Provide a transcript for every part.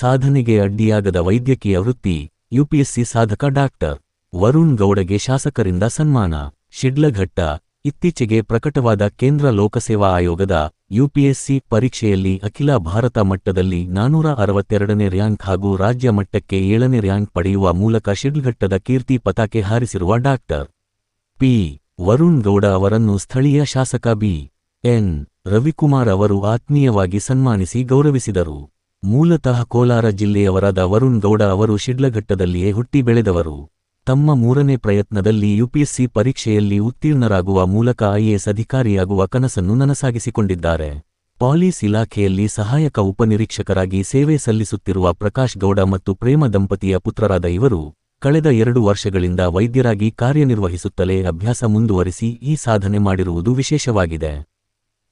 ಸಾಧನೆಗೆ ಅಡ್ಡಿಯಾಗದ ವೈದ್ಯಕೀಯ ವೃತ್ತಿ. ಯುಪಿಎಸ್ಸಿ ಸಾಧಕ ಡಾಕ್ಟರ್ ವರುಣ್ ಗೌಡಗೆ ಶಾಸಕರಿಂದ ಸನ್ಮಾನ. ಶಿಡ್ಲಘಟ್ಟ. ಇತ್ತೀಚೆಗೆ ಪ್ರಕಟವಾದ ಕೇಂದ್ರ ಲೋಕಸೇವಾ ಆಯೋಗದ ಯುಪಿಎಸ್ಸಿ ಪರೀಕ್ಷೆಯಲ್ಲಿ ಅಖಿಲ ಭಾರತ ಮಟ್ಟದಲ್ಲಿ 462ನೇ ರ್ಯಾಂಕ್ ಹಾಗೂ ರಾಜ್ಯ ಮಟ್ಟಕ್ಕೆ 7ನೇ ರ್ಯಾಂಕ್ ಪಡೆಯುವ ಮೂಲಕ ಶಿಡ್ಲಘಟ್ಟದ ಕೀರ್ತಿ ಪತಾಕೆ ಹಾರಿಸಿರುವ ಡಾಕ್ಟರ್ ಪಿ. ವರುಣ್ ಗೌಡ ಅವರನ್ನು ಸ್ಥಳೀಯ ಶಾಸಕ ಬಿ. ಎನ್. ರವಿಕುಮಾರ್ ಅವರು ಆತ್ಮೀಯವಾಗಿ ಸನ್ಮಾನಿಸಿ ಗೌರವಿಸಿದರು. ಮೂಲತಃ ಕೋಲಾರ ಜಿಲ್ಲೆಯವರಾದ ವರುಣ್ ಗೌಡ ಅವರು ಶಿಡ್ಲಘಟ್ಟದಲ್ಲಿಯೇ ಹುಟ್ಟಿ ಬೆಳೆದವರು. ತಮ್ಮ 3ನೇ ಪ್ರಯತ್ನದಲ್ಲಿ ಯುಪಿಎಸ್ಸಿ ಪರೀಕ್ಷೆಯಲ್ಲಿ ಉತ್ತೀರ್ಣರಾಗುವ ಮೂಲಕ ಐಎಎಸ್ ಅಧಿಕಾರಿಯಾಗುವ ಕನಸನ್ನು ನನಸಾಗಿಸಿಕೊಂಡಿದ್ದಾರೆ. ಪಾಲಿಸ್ ಇಲಾಖೆಯಲ್ಲಿ ಸಹಾಯಕ ಉಪನಿರೀಕ್ಷಕರಾಗಿ ಸೇವೆ ಸಲ್ಲಿಸುತ್ತಿರುವ ಪ್ರಕಾಶ್ ಗೌಡ ಮತ್ತು ಪ್ರೇಮ ದಂಪತಿಯ ಪುತ್ರರಾದ ಇವರು ಕಳೆದ 2 ವರ್ಷಗಳಿಂದ ವೈದ್ಯರಾಗಿ ಕಾರ್ಯನಿರ್ವಹಿಸುತ್ತಲೇ ಅಭ್ಯಾಸ ಮುಂದುವರಿಸಿ ಈ ಸಾಧನೆ ಮಾಡಿರುವುದು ವಿಶೇಷವಾಗಿದೆ.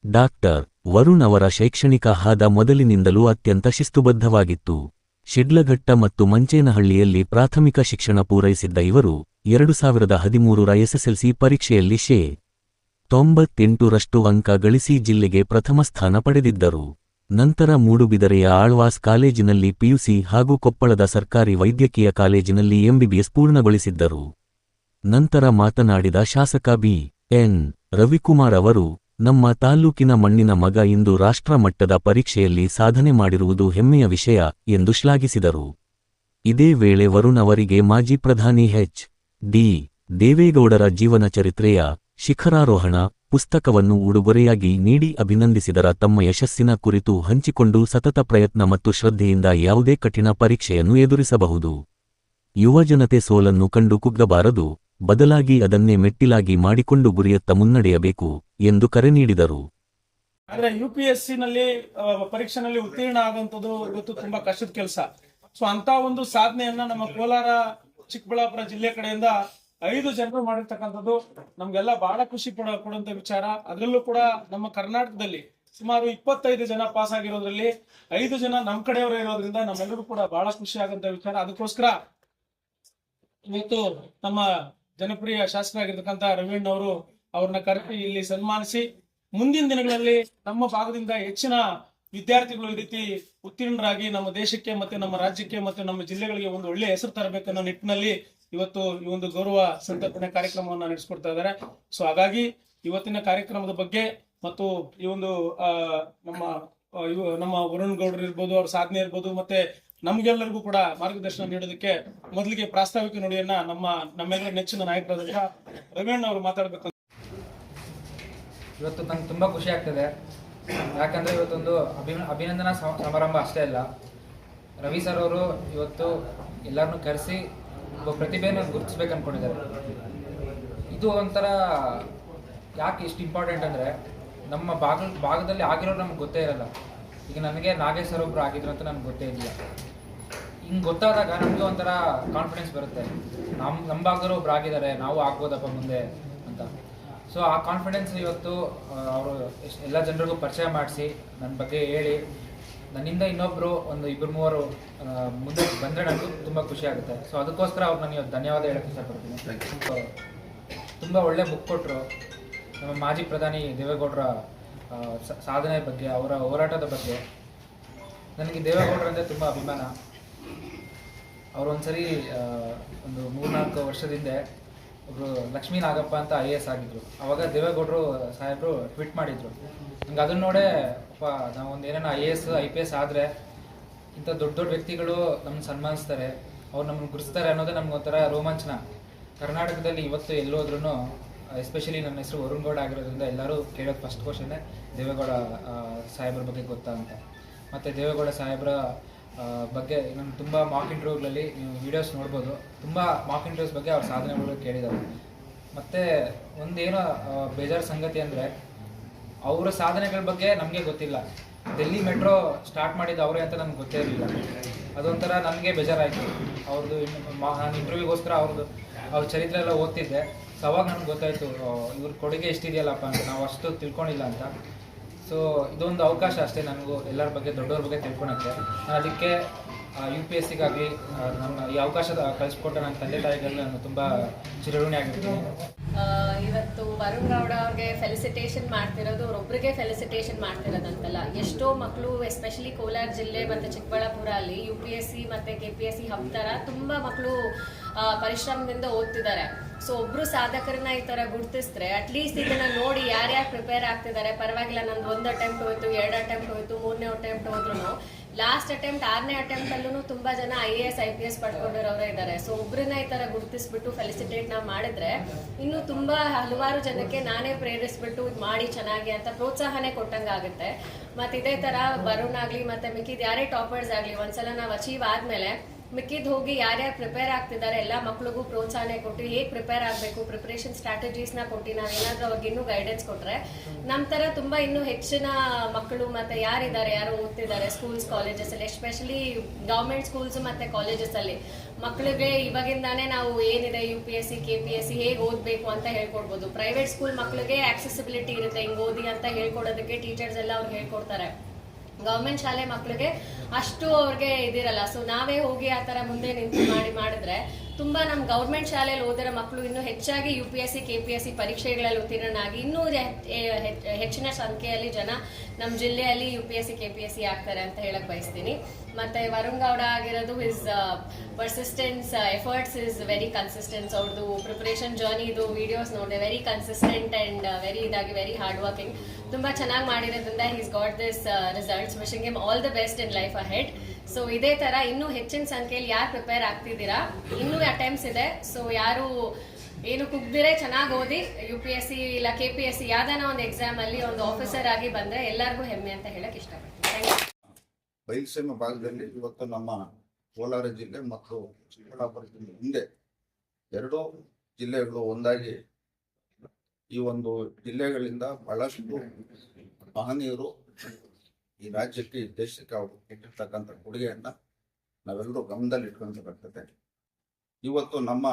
ಡಾಕ್ಟರ್ ವರುಣ್ ಅವರ ಶೈಕ್ಷಣಿಕ ಹಾದ ಮೊದಲಿನಿಂದಲೂ ಅತ್ಯಂತ ಶಿಸ್ತುಬದ್ಧವಾಗಿತ್ತು. ಶಿಡ್ಲಘಟ್ಟ ಮತ್ತು ಮಂಚೇನಹಳ್ಳಿಯಲ್ಲಿ ಪ್ರಾಥಮಿಕ ಶಿಕ್ಷಣ ಪೂರೈಸಿದ್ದ ಇವರು 2013ರ ಎಸ್ಎಸ್ಎಲ್ಸಿ ಪರೀಕ್ಷೆಯಲ್ಲಿ ಶೇ. 98ರಷ್ಟು ಅಂಕ ಗಳಿಸಿ ಜಿಲ್ಲೆಗೆ ಪ್ರಥಮ ಸ್ಥಾನ ಪಡೆದಿದ್ದರು. ನಂತರ ಮೂಡುಬಿದರೆಯ ಆಳ್ವಾಸ್ ಕಾಲೇಜಿನಲ್ಲಿ ಪಿಯುಸಿ ಹಾಗೂ ಕೊಪ್ಪಳದ ಸರ್ಕಾರಿ ವೈದ್ಯಕೀಯ ಕಾಲೇಜಿನಲ್ಲಿ ಎಂಬಿಬಿಎಸ್ ಪೂರ್ಣಗೊಳಿಸಿದ್ದರು. ನಂತರ ಮಾತನಾಡಿದ ಶಾಸಕ ಬಿ. ಎನ್. ರವಿಕುಮಾರ್ ಅವರು, ನಮ್ಮ ತಾಲ್ಲೂಕಿನ ಮಣ್ಣಿನ ಮಗ ಇಂದು ರಾಷ್ಟ್ರ ಮಟ್ಟದ ಪರೀಕ್ಷೆಯಲ್ಲಿ ಸಾಧನೆ ಮಾಡಿರುವುದು ಹೆಮ್ಮೆಯ ವಿಷಯ ಎಂದು ಶ್ಲಾಘಿಸಿದರು. ಇದೇ ವೇಳೆ ವರುಣ್ ಅವರಿಗೆ ಮಾಜಿ ಪ್ರಧಾನಿ ಎಚ್. ಡಿ. ದೇವೇಗೌಡರ ಜೀವನ ಚರಿತ್ರೆಯ ಶಿಖರಾರೋಹಣ ಪುಸ್ತಕವನ್ನು ಉಡುಗೊರೆಯಾಗಿ ನೀಡಿ ಅಭಿನಂದಿಸಿದರ ತಮ್ಮ ಯಶಸ್ಸಿನ ಕುರಿತು ಹಂಚಿಕೊಂಡು ಸತತ ಪ್ರಯತ್ನ ಮತ್ತು ಶ್ರದ್ಧೆಯಿಂದ ಯಾವುದೇ ಕಠಿಣ ಪರೀಕ್ಷೆಯನ್ನು ಎದುರಿಸಬಹುದು. ಯುವಜನತೆ ಸೋಲನ್ನು ಕಂಡು ಕುಗ್ಗಬಾರದು, ಬದಲಾಗಿ ಅದನ್ನೇ ಮೆಟ್ಟಿಲಾಗಿ ಮಾಡಿಕೊಂಡು ಗುರಿಯತ್ತ ಮುನ್ನಡೆಯಬೇಕು ಎಂದು ಕರೆ ನೀಡಿದರು. ಆದ್ರೆ ಯುಪಿಎಸ್ಸಿ ನಲ್ಲಿ ಪರೀಕ್ಷೆನಲ್ಲಿ ಉತ್ತೀರ್ಣ ಆಗುವಂತದ್ದು ಇವತ್ತು ತುಂಬಾ ಕಷ್ಟದ ಕೆಲಸ. ಸೊ ಅಂತ ಒಂದು ಸಾಧನೆಯನ್ನ ನಮ್ಮ ಕೋಲಾರ ಚಿಕ್ಕಬಳ್ಳಾಪುರ ಜಿಲ್ಲೆ ಕಡೆಯಿಂದ 5 ಜನರು ಮಾಡಿರ್ತಕ್ಕಂಥದ್ದು ನಮ್ಗೆಲ್ಲ ಬಹಳ ಖುಷಿ ಕೊಡುವಂತ ವಿಚಾರ. ಅದರಲ್ಲೂ ಕೂಡ ನಮ್ಮ ಕರ್ನಾಟಕದಲ್ಲಿ ಸುಮಾರು 25 ಜನ ಪಾಸ್ ಆಗಿರೋದ್ರಲ್ಲಿ 5 ಜನ ನಮ್ಮ ಕಡೆಯವರು ಇರೋದ್ರಿಂದ ನಮ್ಮೆಲ್ಲರೂ ಕೂಡ ಬಹಳ ಖುಷಿ ಆಗುವಂತ ವಿಚಾರ. ಅದಕ್ಕೋಸ್ಕರ ಇವತ್ತು ನಮ್ಮ ಜನಪ್ರಿಯ ಶಾಸಕರಾಗಿರ್ತಕ್ಕಂಥ ರವೀಣ್ ಅವರು ಅವ್ರನ್ನ ಕರೆಸಿ ಇಲ್ಲಿ ಸನ್ಮಾನಿಸಿ ಮುಂದಿನ ದಿನಗಳಲ್ಲಿ ನಮ್ಮ ಭಾಗದಿಂದ ಹೆಚ್ಚಿನ ವಿದ್ಯಾರ್ಥಿಗಳು ಈ ರೀತಿ ಉತ್ತೀರ್ಣರಾಗಿ ನಮ್ಮ ದೇಶಕ್ಕೆ ಮತ್ತೆ ನಮ್ಮ ರಾಜ್ಯಕ್ಕೆ ಮತ್ತೆ ನಮ್ಮ ಜಿಲ್ಲೆಗಳಿಗೆ ಒಂದು ಒಳ್ಳೆಯ ಹೆಸರು ತರಬೇಕನ್ನೋ ನಿಟ್ಟಿನಲ್ಲಿ ಇವತ್ತು ಈ ಒಂದು ಗೌರವ ಸಂತರ್ಪಣೆ ಕಾರ್ಯಕ್ರಮವನ್ನು ನಡೆಸಿಕೊಡ್ತಾ ಇದ್ದಾರೆ. ಸೊ ಹಾಗಾಗಿ ಇವತ್ತಿನ ಕಾರ್ಯಕ್ರಮದ ಬಗ್ಗೆ ಮತ್ತು ಈ ಒಂದು ನಮ್ಮ ವರುಣ್ ಗೌಡ್ರು ಇರ್ಬೋದು, ಅವ್ರ ಸಾಧನೆ ಇರ್ಬೋದು, ಮತ್ತೆ ನಮ್ಗೆಲ್ಲರಿಗೂ ಕೂಡ ಮಾರ್ಗದರ್ಶನ ನೀಡೋದಕ್ಕೆ ಮೊದಲಿಗೆ ಪ್ರಾಸ್ತಾವಿಕ ನುಡಿಯನ್ನ ನಮ್ಮೆಲ್ಲರ ನೆಚ್ಚಿನ ನಾಯಕರಾದ ರವೀಣ್ ಅವರು ಮಾತಾಡಬೇಕು. ಇವತ್ತು ನಂಗೆ ತುಂಬ ಖುಷಿ ಆಗ್ತದೆ. ಯಾಕಂದರೆ ಇವತ್ತೊಂದು ಅಭಿನಂದನಾ ಸಮಾರಂಭ ಅಷ್ಟೇ ಅಲ್ಲ, ರವಿ ಸರ್ ಅವರು ಇವತ್ತು ಎಲ್ಲರನ್ನೂ ಕರೆಸಿ ಒಬ್ಬ ಪ್ರತಿಭೆಯನ್ನು ಗುರುತಿಸ್ಬೇಕು ಅಂದ್ಕೊಂಡಿದ್ದಾರೆ. ಇದು ಒಂಥರ ಯಾಕೆ ಇಷ್ಟು ಇಂಪಾರ್ಟೆಂಟ್ ಅಂದರೆ ನಮ್ಮ ಭಾಗದಲ್ಲಿ ಆಗಿರೋರು ನಮ್ಗೆ ಗೊತ್ತೇ ಇರಲ್ಲ. ಈಗ ನನಗೆ ನಾಗೇಶ್ ಸರ್ ಒಬ್ಬರು ಆಗಿದ್ರು ಅಂತ ನನಗೆ ಗೊತ್ತೇ ಇರಲಿಲ್ಲ. ಹಿಂಗೆ ಗೊತ್ತಾದಾಗ ನಮಗೆ ಒಂಥರ ಕಾನ್ಫಿಡೆನ್ಸ್ ಬರುತ್ತೆ, ನಮ್ಮ ಭಾಗದವರು ಒಬ್ರು ಆಗಿದ್ದಾರೆ, ನಾವು ಆಗ್ಬೋದಪ್ಪ ಮುಂದೆ ಅಂತ. ಸೊ ಆ ಕಾನ್ಫಿಡೆನ್ಸ್ ಇವತ್ತು ಅವರು ಎಲ್ಲ ಜನರಿಗೂ ಪರಿಚಯ ಮಾಡಿಸಿ ನನ್ನ ಬಗ್ಗೆ ಹೇಳಿ ನನ್ನಿಂದ ಇನ್ನೊಬ್ಬರು ಒಂದು 2-3 ಮುಂದೆ ಬಂದರೆ ನನಗೂ ತುಂಬ ಖುಷಿ ಆಗುತ್ತೆ. ಸೊ ಅದಕ್ಕೋಸ್ಕರ ಅವ್ರು ನಾನು ಇವತ್ತು ಧನ್ಯವಾದ ಹೇಳೋಕ್ಕೆ ಇಷ್ಟಪಡ್ತೀನಿ. ತುಂಬ ಒಳ್ಳೆ ಬುಕ್ ಕೊಟ್ಟರು. ನಮ್ಮ ಮಾಜಿ ಪ್ರಧಾನಿ ದೇವೇಗೌಡರ ಸಾಧನೆ ಬಗ್ಗೆ, ಅವರ ಹೋರಾಟದ ಬಗ್ಗೆ. ನನಗೆ ದೇವೇಗೌಡರಂದರೆ ತುಂಬ ಅಭಿಮಾನ. ಅವರು ಒಂದ್ಸರಿ ಒಂದು 3-4 ವರ್ಷದಿಂದ ಒಬ್ಬರು ಲಕ್ಷ್ಮೀ ನಾಗಪ್ಪ ಅಂತ IAS ಆಗಿದ್ರು. ಅವಾಗ ದೇವೇಗೌಡರು ಸಾಹೇಬರು ಟ್ವೀಟ್ ಮಾಡಿದರು. ನಂಗೆ ಅದನ್ನ ನೋಡೇ ನಾವು ಒಂದು ಏನೇನೋ IAS IPS ಆದರೆ ಇಂಥ ದೊಡ್ಡ ದೊಡ್ಡ ವ್ಯಕ್ತಿಗಳು ನಮ್ಮನ್ನು ಸನ್ಮಾನಿಸ್ತಾರೆ, ಅವ್ರು ನಮ್ಮನ್ನು ಗುರುತಿಸ್ತಾರೆ ಅನ್ನೋದೇ ನಮ್ಗೊಂಥರ ರೋಮಾಂಚನ. ಕರ್ನಾಟಕದಲ್ಲಿ ಇವತ್ತು ಎಲ್ಲೋದ್ರೂ ಎಸ್ಪೆಷಲಿ ನನ್ನ ಹೆಸರು ವರುಣ್ ಗೌಡ ಆಗಿರೋದ್ರಿಂದ ಎಲ್ಲರೂ ಕೇಳೋದು ಫಸ್ಟ್ ಕ್ವಶನ್ನೇ ದೇವೇಗೌಡ ಸಾಹೇಬ್ರ ಬಗ್ಗೆ ಗೊತ್ತಾ ಅಂತ. ಮತ್ತು ದೇವೇಗೌಡ ಸಾಹೇಬ್ರ ಬಗ್ಗೆ ನಾನು ತುಂಬ ಮಾಕ್ ಇಂಟರ್ವ್ಯೂಗಳಲ್ಲಿ ನೀವು ವೀಡಿಯೋಸ್ ನೋಡ್ಬೋದು. ತುಂಬ ಮಾಕ್ ಇಂಟರ್ವ್ಯೂಸ್ ಬಗ್ಗೆ ಅವ್ರ ಸಾಧನೆಗಳು ಕೇಳಿದ್ದಾರೆ. ಮತ್ತು ಒಂದೇನೋ ಬೇಜಾರು ಸಂಗತಿ ಅಂದರೆ ಅವರ ಸಾಧನೆಗಳ ಬಗ್ಗೆ ನಮಗೆ ಗೊತ್ತಿಲ್ಲ. ಡೆಲ್ಲಿ ಮೆಟ್ರೋ ಸ್ಟಾರ್ಟ್ ಮಾಡಿದ್ದು ಅವರೇ ಅಂತ ನನಗೆ ಗೊತ್ತೇ ಇರಲಿಲ್ಲ. ಅದೊಂಥರ ನನಗೆ ಬೇಜಾರಾಯಿತು. ಅವ್ರದ್ದು ನಾನು ಇಂಟರ್ವ್ಯೂಗೋಸ್ಕರ ಅವ್ರ ಚರಿತ್ರೆ ಎಲ್ಲ ಓದ್ತಿದ್ದೆ. ಸೊ ಅವಾಗ ನನಗೆ ಗೊತ್ತಾಯಿತು ಇವ್ರ ಕೊಡುಗೆ ಎಷ್ಟಿದೆಯಲ್ಲಪ್ಪ ಅಂತ, ನಾವು ಅಷ್ಟು ತಿಳ್ಕೊಂಡಿಲ್ಲ ಅಂತ. ಸೊ ಇದೊಂದು ಅವಕಾಶ ಅಷ್ಟೇ ನನಗೂ ಎಲ್ಲರ ಬಗ್ಗೆ, ದೊಡ್ಡವ್ರ ಬಗ್ಗೆ ತಿಳ್ಕೊಳಕ್ಕೆ. ನಾನು ಅದಕ್ಕೆ UPSCಗಾಗಿ ನಮ್ಮ ಈ ಅವಕಾಶ ಕಳಿಸ್ಕೊಟ್ಟ ನನ್ನ ತಂದೆ ತಾಯಿಗಳಿಗೆ ನಾನು ತುಂಬ ಚಿರಋಣಿ ಆಗಿರ್ತೀನಿ. ಇವತ್ತು ವರುಣ್ ಗೌಡ ಅವ್ರಿಗೆ ಫೆಲಿಸಿಟೇಷನ್ ಮಾಡ್ತಿರೋದು ಅವರೊಬ್ಬರಿಗೆ ಫೆಲಿಸಿಟೇಷನ್ ಮಾಡ್ತಿರೋದಂತಲ್ಲ, ಎಷ್ಟೋ ಮಕ್ಕಳು ಎಸ್ಪೆಷಲಿ ಕೋಲಾರ ಜಿಲ್ಲೆ ಮತ್ತು ಚಿಕ್ಕಬಳ್ಳಾಪುರ ಅಲ್ಲಿ UPSC ಮತ್ತು KPSC ಹಬ್ ಥರ ತುಂಬ ಮಕ್ಕಳು ಪರಿಶ್ರಮದಿಂದ ಓದ್ತಿದ್ದಾರೆ. ಸೊ ಒಬ್ಬರು ಸಾಧಕರನ್ನ ಈ ಥರ ಗುರುತಿಸಿದ್ರೆ ಅಟ್ಲೀಸ್ಟ್ ಇದನ್ನ ನೋಡಿ ಯಾರ್ಯಾರು ಪ್ರಿಪೇರ್ ಆಗ್ತಿದ್ದಾರೆ, ಪರವಾಗಿಲ್ಲ ನಂದು 1 ಅಟೆಂಪ್ಟ್ ಹೋಯ್ತು, 2 ಅಟೆಂಪ್ಟ್ ಹೋಯ್ತು, 3ನೇ ಅಟೆಂಪ್ಟ್ ಹೋದ್ರು ಲಾಸ್ಟ್ ಅಟೆಂಪ್ಟ್ 6ನೇ ಅಟೆಂಪ್ಟ್ ಅಲ್ಲೂ ತುಂಬಾ ಜನ IAS IPS ಪಡ್ಕೊಂಡಿರೋರೇ ಇದ್ದಾರೆ. ಸೊ ಒಬ್ರನ್ನ ಈ ತರ ಗುರುತಿಸ್ಬಿಟ್ಟು ಫೆಲಿಸಿಟೇಟ್ ನಾವು ಮಾಡಿದ್ರೆ ಇನ್ನು ತುಂಬಾ ಹಲವಾರು ಜನಕ್ಕೆ ನಾನೇ ಪ್ರೇರಿಸ್ಬಿಟ್ಟು ಇದು ಮಾಡಿ ಚೆನ್ನಾಗಿ ಅಂತ ಪ್ರೋತ್ಸಾಹನೆ ಕೊಟ್ಟಂಗಾಗುತ್ತೆ. ಮತ್ತೆ ಇದೇ ತರ ವರುಣ್ ಆಗ್ಲಿ ಮತ್ತೆ ಮಿಕ್ಕಿದ್ ಯಾರೇ ಟಾಪರ್ಸ್ ಆಗ್ಲಿ ಒಂದ್ಸಲ ನಾವು ಅಚೀವ್ ಆದ್ಮೇಲೆ ಮಿಕ್ಕಿದ್ ಹೋಗಿ ಯಾರ್ಯಾರು ಪ್ರಿಪೇರ್ ಆಗ್ತಿದ್ದಾರೆ ಎಲ್ಲ ಮಕ್ಳಿಗೂ ಪ್ರೋತ್ಸಾಹನೆ ಕೊಟ್ಟು ಹೇಗೆ ಪ್ರಿಪೇರ್ ಆಗಬೇಕು, ಪ್ರಿಪರೇಷನ್ ಸ್ಟ್ರಾಟಜೀಸ್ನ ಕೊಟ್ಟು ನಾವೇನಾದ್ರೂ ಅವ್ರಿಗೆ ಇನ್ನೂ ಗೈಡೆನ್ಸ್ ಕೊಟ್ರೆ ನಮ್ಮ ಥರ ತುಂಬ ಇನ್ನೂ ಹೆಚ್ಚಿನ ಮಕ್ಕಳು ಮತ್ತೆ ಯಾರಿದ್ದಾರೆ, ಯಾರು ಓದ್ತಿದ್ದಾರೆ ಸ್ಕೂಲ್ಸ್ ಕಾಲೇಜಸ್ ಅಲ್ಲಿ, ಎಸ್ಪೆಷಲಿ ಗೌರ್ಮೆಂಟ್ ಸ್ಕೂಲ್ಸ್ ಮತ್ತೆ ಕಾಲೇಜಸ್ ಅಲ್ಲಿ ಮಕ್ಕಳಿಗೆ ಇವಾಗಿಂದಾನೇ ನಾವು ಏನಿದೆ UPSC KPSC ಹೇಗೆ ಓದಬೇಕು ಅಂತ ಹೇಳ್ಕೊಡ್ಬೋದು. ಪ್ರೈವೇಟ್ ಸ್ಕೂಲ್ ಮಕ್ಕಳಿಗೆ ಆಕ್ಸೆಸಿಬಿಲಿಟಿ ಇರುತ್ತೆ, ಹಿಂಗೆ ಓದಿ ಅಂತ ಹೇಳ್ಕೊಡೋದಕ್ಕೆ ಟೀಚರ್ಸ್ ಎಲ್ಲ ಅವ್ರು ಹೇಳ್ಕೊಡ್ತಾರೆ. ಗೌರ್ಮೆಂಟ್ ಶಾಲೆ ಮಕ್ಕಳಿಗೆ ಅಷ್ಟು ಅವ್ರಿಗೆ ಇದಿರಲ್ಲ. ಸೊ ನಾವೇ ಹೋಗಿ ಆ ಥರ ಮುಂದೆ ನಿಂತು ಮಾಡಿದ್ರೆ ತುಂಬಾ ನಮ್ಮ ಗೌರ್ಮೆಂಟ್ ಶಾಲೆಯಲ್ಲಿ ಓದಿರೋ ಮಕ್ಕಳು ಇನ್ನೂ ಹೆಚ್ಚಾಗಿ UPSC KPSC ಪರೀಕ್ಷೆಗಳಲ್ಲಿ ಉತ್ತೀರ್ಣನಾಗಿ ಇನ್ನೂ ಹೆಚ್ಚಿನ ಸಂಖ್ಯೆಯಲ್ಲಿ ಜನ ನಮ್ಮ ಜಿಲ್ಲೆಯಲ್ಲಿ UPSC KPSC ಆಗ್ತಾರೆ ಅಂತ ಹೇಳಕ್ ಬಯಸ್ತೀನಿ. ಮತ್ತೆ ವರುಣ್ ಗೌಡ ಆಗಿರೋದು his persistence efforts is very consistence. ಅವ್ರದ್ದು ಪ್ರಿಪರೇಷನ್ ಜರ್ನಿದು ವಿಡಿಯೋಸ್ ನೋಡಿದೆ, very consistent and very hard working, ತುಂಬಾ ಚೆನ್ನಾಗಿ ಮಾಡಿರೋದ್ರಿಂದ he's got this results. Wishing him all the best in life ahead. So ಇದೇ ತರ ಇನ್ನೂ ಹೆಚ್ಚಿನ ಸಂಖ್ಯೆಯಲ್ಲಿ ಯಾರು ಪ್ರಿಪೇರ್ ಆಗ್ತಿದ್ದೀರಾ, ಇನ್ನೂ ಅಟೆಂಪ್ಟ್ಸ್ ಇದೆ. ಸೊ ಯಾರು ಏನು ಕುಗ್ದಿರೆ ಚೆನ್ನಾಗಿ ಓದಿ UPSC ಇಲ್ಲ KPSC ಯಾವ್ದಾನ ಒಂದು ಎಕ್ಸಾಮ್ ಅಲ್ಲಿ ಒಂದು ಆಫೀಸರ್ ಆಗಿ ಬಂದ್ರೆ ಎಲ್ಲರಿಗೂ ಹೆಮ್ಮೆ ಅಂತ ಹೇಳಕ್ ಇಷ್ಟಪಡ್ತೀನಿ. ಬಯಲುಸೀಮೆ ಭಾಗದಲ್ಲಿ ಇವತ್ತು ನಮ್ಮ ಕೋಲಾರ ಜಿಲ್ಲೆ ಮತ್ತು ಚಿಕ್ಕಬಳ್ಳಾಪುರ ಜಿಲ್ಲೆ ಹಿಂದೆ 2 ಜಿಲ್ಲೆಗಳು ಒಂದಾಗಿ ಈ ಒಂದು ಜಿಲ್ಲೆಗಳಿಂದ ಬಹಳಷ್ಟು ಮಹನೀಯರು ಈ ರಾಜ್ಯಕ್ಕೆ ಈ ದೇಶಕ್ಕೆ ಅವರು ಕೊಟ್ಟಿರ್ತಕ್ಕಂಥ ಕೊಡುಗೆಯನ್ನ ನಾವೆಲ್ಲರೂ ಗಮನದಲ್ಲಿ ಇಟ್ಕೊಳ್ಬೇಕಾಗ್ತದೆ. ಇವತ್ತು ನಮ್ಮ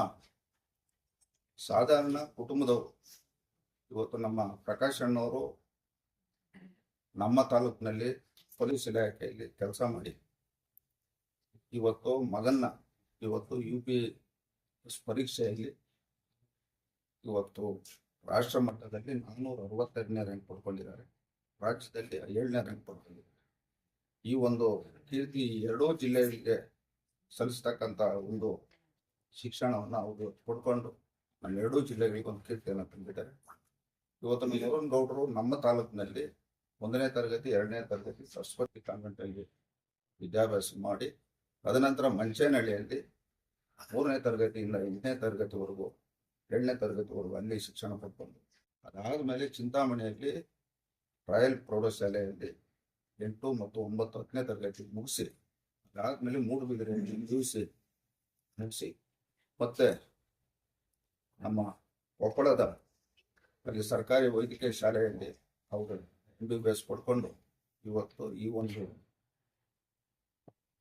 ಸಾಧಾರಣ ಕುಟುಂಬದವರು, ಇವತ್ತು ನಮ್ಮ ಪ್ರಕಾಶ್ ಅಣ್ಣವರು ನಮ್ಮ ತಾಲೂಕಿನಲ್ಲಿ ಪೊಲೀಸ್ ಇಲಾಖೆಯಲ್ಲಿ ಕೆಲಸ ಮಾಡಿ ಇವತ್ತು ಮಗನ್ನ ಇವತ್ತು UPS ಪರೀಕ್ಷೆಯಲ್ಲಿ ಇವತ್ತು ರಾಷ್ಟ್ರ ಮಟ್ಟದಲ್ಲಿ 462ನೇ ರ್ಯಾಂಕ್ ಪಡ್ಕೊಂಡಿದ್ದಾರೆ, ರಾಜ್ಯದಲ್ಲಿ 7ನೇ ರ್ಯಾಂಕ್ ಪಡ್ಕೊಂಡಿದ್ದಾರೆ. ಈ ಒಂದು ಕೀರ್ತಿ 2 ಜಿಲ್ಲೆಗಳಿಗೆ ಸಲ್ಲಿಸ್ತಕ್ಕಂಥ ಒಂದು ಶಿಕ್ಷಣವನ್ನು ಅವರು ಕೊಡ್ಕೊಂಡು ನಮ್ಮ 2 ಜಿಲ್ಲೆಗಳಿಗೆ ಒಂದು ಕೀರ್ತಿಯನ್ನು ತಂದಿದ್ದಾರೆ. ಇವತ್ತು ವರುಣ್ ಗೌಡರು ನಮ್ಮ ತಾಲೂಕಿನಲ್ಲಿ 1ನೇ ತರಗತಿ 2ನೇ ತರಗತಿ ಸರಸ್ವತಿ ಕಾನ್ವೆಂಟ್ ಅಲ್ಲಿ ವಿದ್ಯಾಭ್ಯಾಸ ಮಾಡಿ ತದನಂತರ ಮಂಚೇನಹಳ್ಳಿಯಲ್ಲಿ 3ನೇ ತರಗತಿಯಿಂದ 8ನೇ ತರಗತಿವರೆಗೂ 7ನೇ ತರಗತಿವರೆಗೂ ಅಲ್ಲಿ ಶಿಕ್ಷಣ ಪಡ್ಕೊಂಡು ಅದಾದ್ಮೇಲೆ ಚಿಂತಾಮಣಿಯಲ್ಲಿ ರಾಯಲ್ ಪ್ರೌಢಶಾಲೆಯಲ್ಲಿ 8 ಮತ್ತು 9 10ನೇ ತರಗತಿ ಮುಗಿಸಿ ಅದಾದ್ಮೇಲೆ ಮೂಡುಬಿದಿರೆಯಲ್ಲಿ UC ಮುಗಿಸಿ ಮತ್ತೆ ನಮ್ಮ ಕೊಪ್ಪಳದ ಅಲ್ಲಿ ಸರ್ಕಾರಿ ವೈದ್ಯಕೀಯ ಶಾಲೆಯಲ್ಲಿ ಅವರು MBBS ಪಡ್ಕೊಂಡು ಇವತ್ತು ಈ ಒಂದು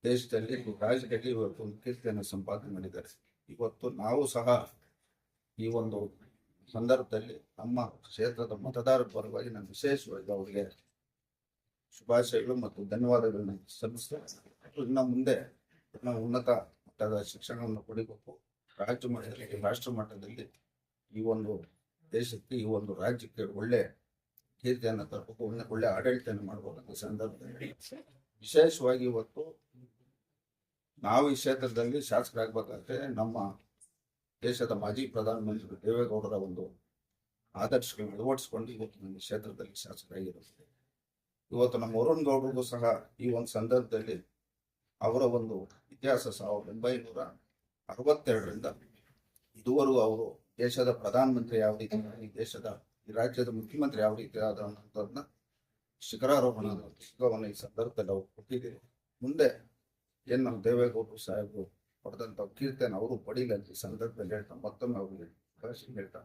ದೇಶದಲ್ಲಿ ರಾಜ್ಯದಲ್ಲಿ ಇವತ್ತು ಒಂದು ಕೀರ್ತಿಯನ್ನು ಸಂಪಾದನೆ ಮಾಡಿದ್ದಾರೆ. ಇವತ್ತು ನಾವು ಸಹ ಈ ಒಂದು ಸಂದರ್ಭದಲ್ಲಿ ನಮ್ಮ ಕ್ಷೇತ್ರದ ಮತದಾರರ ಪರವಾಗಿ ನಾನು ವಿಶೇಷವಾಗಿ ಅವರಿಗೆ ಶುಭಾಶಯಗಳು ಮತ್ತು ಧನ್ಯವಾದಗಳನ್ನ ಸಲ್ಲಿಸ್ತೇನೆ. ಇನ್ನು ಮುಂದೆ ನಾವು ಉನ್ನತ ಮಟ್ಟದ ಶಿಕ್ಷಣವನ್ನು ಪಡಿಬೇಕು, ರಾಜ್ಯ ಮಟ್ಟದಲ್ಲಿ ರಾಷ್ಟ್ರ ಮಟ್ಟದಲ್ಲಿ ಈ ಒಂದು ದೇಶಕ್ಕೆ ಈ ಒಂದು ರಾಜ್ಯಕ್ಕೆ ಒಳ್ಳೆ ಕೀರ್ತಿಯನ್ನು ತರಬೇಕು, ಒಳ್ಳೆ ಆಡಳಿತವನ್ನು ಮಾಡಬೇಕಂತ ಸಂದರ್ಭದಲ್ಲಿ ವಿಶೇಷವಾಗಿ ಇವತ್ತು ನಾವು ಈ ಕ್ಷೇತ್ರದಲ್ಲಿ ಶಾಸಕರಾಗಬೇಕಾದ್ರೆ ನಮ್ಮ ದೇಶದ ಮಾಜಿ ಪ್ರಧಾನಮಂತ್ರಿ ದೇವೇಗೌಡರ ಒಂದು ಆದರ್ಶಗಳನ್ನು ಅಳವಡಿಸಿಕೊಂಡು ಇವತ್ತು ನಮ್ಮ ಕ್ಷೇತ್ರದಲ್ಲಿ ಶಾಸಕರಾಗಿರುತ್ತೆ. ಇವತ್ತು ನಮ್ಮ ವರುಣ್ ಗೌಡರಿಗೂ ಸಹ ಈ ಒಂದು ಸಂದರ್ಭದಲ್ಲಿ ಅವರ ಒಂದು ಇತಿಹಾಸ 1962ರಿಂದ ಇದುವರೆಗೂ ಅವರು ದೇಶದ ಪ್ರಧಾನಮಂತ್ರಿ ಯಾವ ರೀತಿ, ಈ ದೇಶದ ಈ ರಾಜ್ಯದ ಮುಖ್ಯಮಂತ್ರಿ ಯಾವ ರೀತಿ ಆದಂಥದ್ದನ್ನ ಶಿಖರವನ್ನು ಈ ಸಂದರ್ಭದಲ್ಲಿ ಅವರು ಕೊಟ್ಟಿದ್ದೀರಿ. ಮುಂದೆ ಏನು ನಮ್ಮ ದೇವೇಗೌಡರು ಸಾಹೇಬರು ಪಡೆದಂಥ ಕೀರ್ತಿಯನ್ನು ಅವರು ಪಡೀಲಿ ಅಂತ ಈ ಸಂದರ್ಭದಲ್ಲಿ ಹೇಳ್ತಾ ಮತ್ತೊಮ್ಮೆ ಅವರಿಗೆ ಹೇಳ್ತಾ